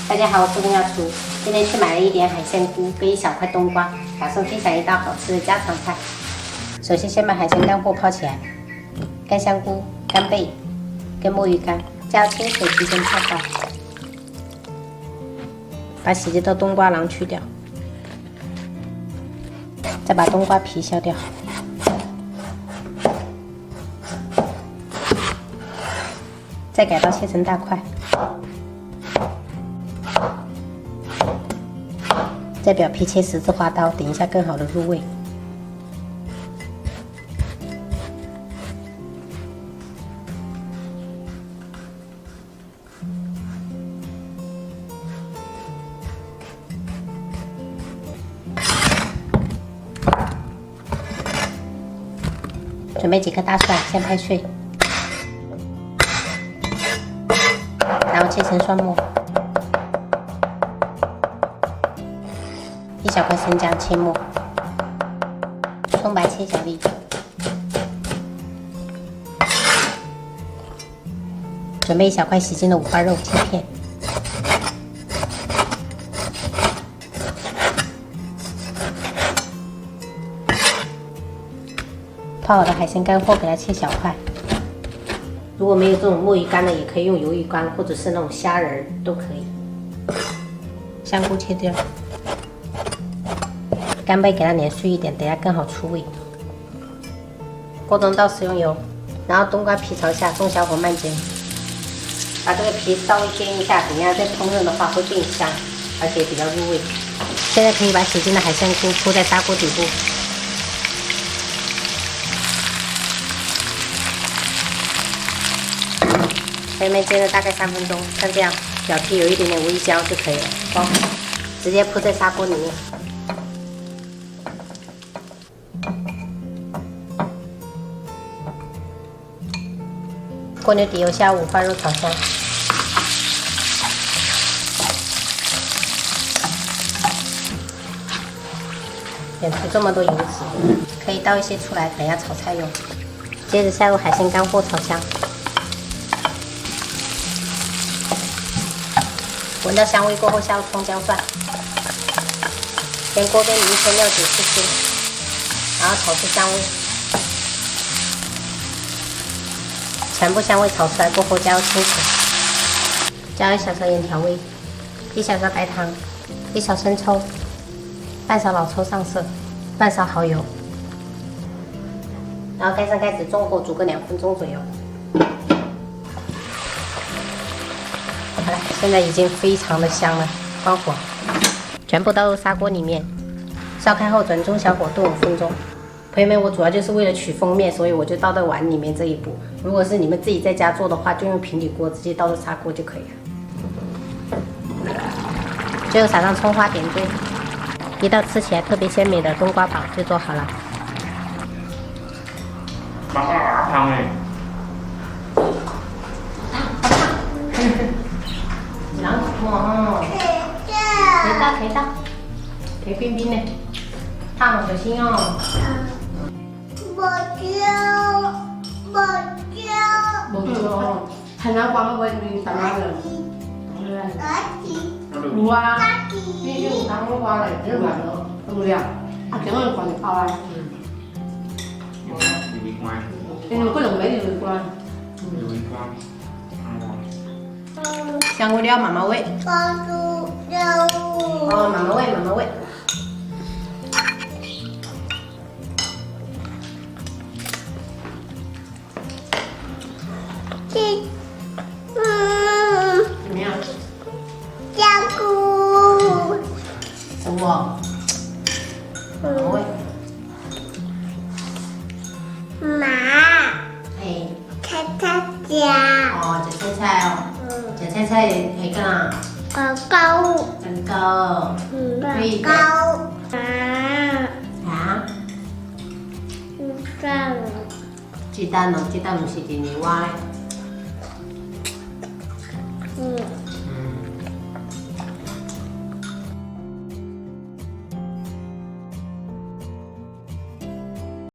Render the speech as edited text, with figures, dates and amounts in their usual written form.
大家好，我是公要厨。今天去买了一点海鲜菇跟一小块冬瓜，打算分享一道好吃的家常菜。首先先把海鲜干货泡起来，干香菇、干贝跟墨鱼干加清水提前泡好，把洗净的冬瓜瓤去掉，再把冬瓜皮削掉。 再改刀切成大块，在表皮切十字花刀，等一下更好的入味。准备几颗大蒜，先拍碎。 然后切成蒜末，一小块生姜切末，葱白切小粒，准备一小块洗净的五花肉切片，泡好的海鲜干货给它切小块。 如果没有这种墨鱼干的，也可以用鱿鱼干，或者是那种虾仁都可以。香菇切掉，干贝给它碾碎一点，等下更好出味。锅中倒食用油，然后冬瓜皮朝下，中小火慢煎，把这个皮稍微煎一下，等下再烹饪的话会更香，而且比较入味。现在可以把洗净的海鲜菇铺在砂锅底部。 前面煎了大概3分钟，像这样表皮有一点点微焦就可以了，包好，直接铺在砂锅里面。锅牛底油下五花肉炒香，煸出这么多油脂，可以倒一些出来，等下炒菜用。接着下入海鲜干货炒香。 闻到香味过后，下入葱姜蒜，先锅边淋一些料酒去腥，然后炒出香味，全部香味炒出来过后，加入清水，加入1小勺盐调味，1小勺白糖，1勺生抽，半勺老抽上色，半勺蚝油，然后盖上盖子，中火煮个2分钟左右。 好了，现在已经非常的香了，关火，全部倒入砂锅里面，烧开后转中小火炖5分钟。朋友们，我主要就是为了取封面，所以我就倒在碗里面这一步。如果是你们自己在家做的话，就用平底锅直接倒到砂锅就可以了。最后撒上葱花点缀，一道吃起来特别鲜美的冬瓜煲就做好了。麻辣烫哎。 然后哦，可以倒，可以冰冰的，烫了小心哦。没有，海南话我会用什么的？有啊，你用汤的话来这玩咯，对不对啊？啊，这样放就好啦。有一关。你用各种没有一关。有一关。 香菇料慢慢煨。哦，慢慢煨，慢慢煨。怎么样？香菇。熟哦。慢慢煨。妈。哎。菜夹。哦，这菜哦。 这菜係干啊？高。蛋糕。高。啊？鸡蛋。雞蛋唔是甜甜蛙。嗯。